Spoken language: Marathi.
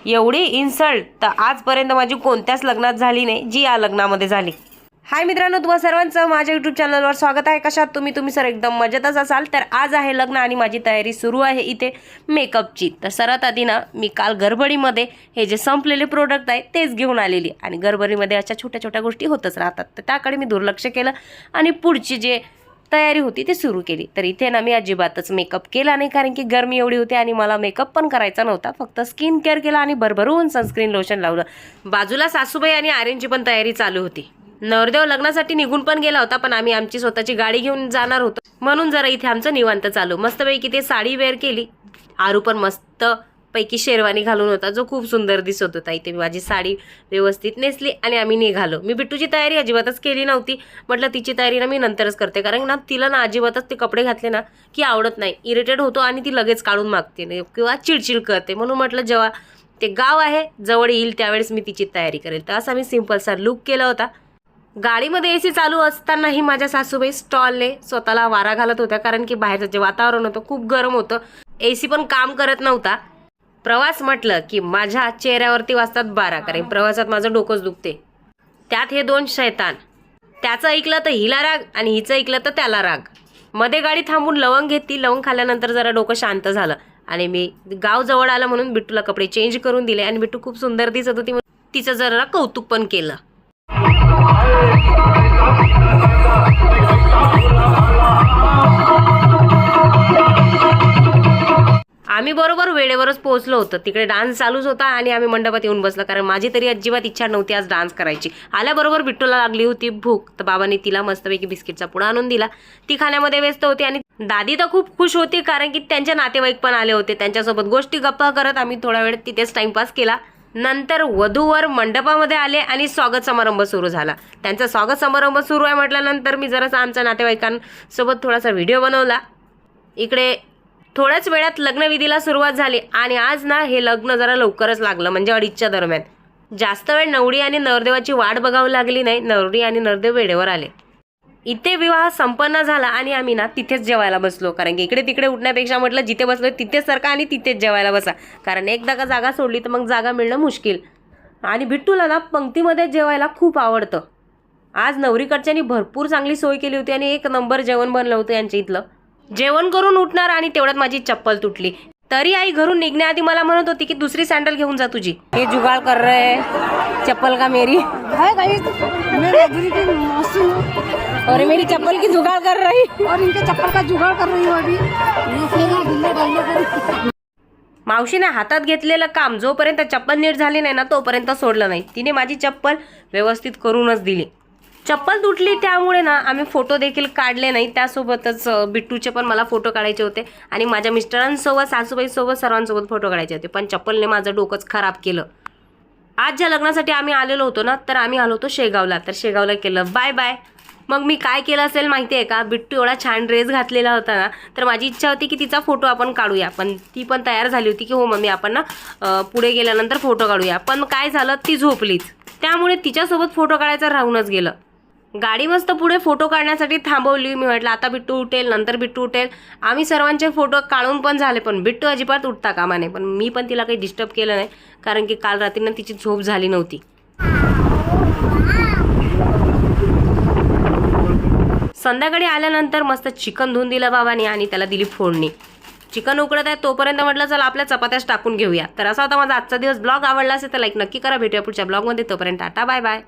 एवढी इन्सल्ट तर आजपर्यंत माझी कोणत्याच लग्नात झाली नाही जी या लग्नामध्ये झाली। हाय मित्रांनो, तुम्हा सर्वांचं माझ्या यूट्यूब चॅनलवर स्वागत आहे। कशात तुम्ही सर एकदम मजेतच असाल। तर आज आहे लग्न आणि माझी तयारी सुरू आहे इथे मेकअपची। तर सर्वात आधी ना मी काल गडबडीमध्ये हे जे संपलेले प्रोडक्ट आहे तेच घेऊन आलेली आणि गडबडीमध्ये अशा छोट्या छोट्या गोष्टी होतच राहतात, तर त्याकडे मी दुर्लक्ष केलं आणि पुढची जे तयारी होती ती सुरू केली। तर इथे ना मी अजिबातच मेकअप केला नाही, कारण की गरमी एवढी होती आणि मला मेकअप पण करायचा नव्हता। फक्त स्किन केअर केला आणि भरभरून सनस्क्रीन लोशन लावलं। बाजूला सासूबाई आणि आर्यनची पण तयारी चालू होती। नवरदेव लग्नासाठी निघून पण गेला होता, पण आम्ही आमची स्वतःची गाडी घेऊन जाणार होतो म्हणून जरा इथे आमचं निवांत चालू। मस्तपैकी ते साडी वेअर केली। आरू पण मस्त पैकी शेरवानी घालून होता जो खूप सुंदर दिसत होता। इथे माझी साडी व्यवस्थित नेसली आणि आम्ही निघालो। मी बिट्टूची तयारी अजिबातच केली नव्हती। म्हटलं तिची तयारी ना मी नंतरच करते, कारण ना तिला ना अजिबातच ते कपडे घातले ना की आवडत नाही, इरिटेट होतो आणि ती लगेच काढून मागते नाही किंवा चिडचिड करते। म्हणून म्हटलं जेव्हा ते गाव आहे जवळ येईल त्यावेळेस मी तिची तयारी करेल। तर असा मी सिंपलसा लुक केला होता। गाडीमध्ये एसी चालू असतानाही माझ्या सासूबाई स्टॉलने स्वतःला वारा घालत होत्या, कारण की बाहेरचं जे वातावरण होतं खूप गरम होतं, एसी पण काम करत नव्हता। प्रवास म्हटलं की माझ्या चेहऱ्यावरती वाजतात 12, कारण प्रवासात माझं डोकंच दुखते। त्यात हे दोन शैतान, त्याचं ऐकलं तर हिला राग आणि हिचं ऐकलं तर त्याला राग। मध्ये गाडी थांबून लवंग घेतली, लवंग खाल्ल्यानंतर जरा डोकं शांत झालं आणि मी गाव जवळ आलं म्हणून बिट्टूला कपडे चेंज करून दिले आणि बिट्टू खूप सुंदर दिसत होती म्हणून तिचं जरा कौतुक पण केलं। आम्ही बरोबर वेळेवरच पोहोचलो होतो। तिकडे डान्स चालूच होता आणि आम्ही मंडपात येऊन बसलो, कारण माझी तरी अजिबात इच्छा नव्हती आज डान्स करायची। आल्याबरोबर बिट्टूला लागली होती भूक, तर बाबांनी तिला मस्तपैकी बिस्किटचा पुडा आणून दिला। ती खाण्यामध्ये व्यस्त होती आणि दादी तर खूप खुश होती, कारण की त्यांचे नातेवाईक पण आले होते। त्यांच्यासोबत गोष्टी गप्पा करत आम्ही थोडा वेळ तिथेच टाइमपास केला। नंतर वधूवर मंडपामध्ये आले आणि स्वागत समारंभ सुरू झाला। त्यांचा स्वागत समारंभ सुरू आहे म्हटल्यानंतर मी जरासा आमच्या नातेवाईकांसोबत थोडासा व्हिडिओ बनवला। इकडे थोड्याच वेळात लग्नविधीला सुरुवात झाली आणि आज ना हे लग्न जरा लवकरच लागलं, म्हणजे 2:30च्या दरम्यान। जास्त वेळ नवरी आणि नवरदेवाची वाट बघावी लागली नाही, नवरी आणि नवरदेव वेळेवर आले। इथे विवाह संपन्न झाला आणि आम्ही ना तिथेच जेवायला बसलो, कारण की इकडे तिकडे उठण्यापेक्षा म्हटलं जिथे बसलो तिथेच सरका आणि तिथेच जेवायला बसा, कारण एकदा का जागा सोडली तर मग जागा मिळणं मुश्किल। आणि बिट्टूला ना पंक्तीमध्ये जेवायला खूप आवडतं। आज नवरीकडच्यांनी भरपूर चांगली सोय केली होती आणि एक नंबर जेवण बनलं होतं यांच्या इथलं। जेवण करून उठणार आणि तेवढ्यात माझी चप्पल तुटली, तरी आई घरून निघण्याआधी मला म्हणत होती की दुसरी सॅन्डल घेऊन जा तुझी। हे जुगाड़ कर रहे हैं चप्पल का मेरी और मेरी चप्पल की जुगाड़ कर रही और इनके चप्पल का जुगाड़ कर रही हूँ अभी। मावशीने हातात घेतलेलं काम जोपर्यंत चप्पल नीट झाली नाही ना तोपर्यंत सोडलं नाही। तिने माझी चप्पल व्यवस्थित करूनच दिली। चप्पल तुटली त्यामुळे ना आम्ही फोटो देखील काढले नाही, त्यासोबतच बिट्टूचे पण मला फोटो काढायचे होते आणि माझ्या मिस्टरांसोबत सासूबाईसोबत सर्वांसोबत फोटो काढायचे होते, पण चप्पलने माझं डोकंच खराब केलं। आज ज्या लग्नासाठी आम्ही आलेलो होतो ना, तर आम्ही आलो होतो शेगावला, तर शेगावला केलं बाय बाय। मग मी काय केलं असेल माहिती आहे का, बिट्टू एवढा छान ड्रेस घातलेला होता ना, तर माझी इच्छा होती की तिचा फोटो आपण काढूया, पण ती पण तयार झाली होती की हो मम्मी आपण ना पुढे गेल्यानंतर फोटो काढूया। पण काय झालं, ती झोपलीच, त्यामुळे तिच्यासोबत फोटो काढायचं राहूनच गेलं। गाडी मस्त पुढे फोटो काढण्यासाठी थांबवली। मी म्हटलं आता बिट्टू उठेल, नंतर बिट्टू उठेल। आम्ही सर्वांचे फोटो काढून पण झाले, पण बिट्टू अजिबात उठता कामा नये। पण मी पण तिला काही डिस्टर्ब केलं नाही, कारण की काल रात्री ना तिची झोप झाली नव्हती। संध्याकाळी आल्यानंतर मस्त चिकन धुवून दिलं बाबांनी आणि त्याला दिली फोडणी। चिकन उकडत आहे तोपर्यंत म्हटलं चला आपल्या चपात्याच टाकून घेऊया। तर असा होता माझा आजचा दिवस। ब्लॉग आवडला असेल तर लाईक नक्की करा। भेटूया पुढच्या ब्लॉगमध्ये, तोपर्यंत टाटा बाय बाय।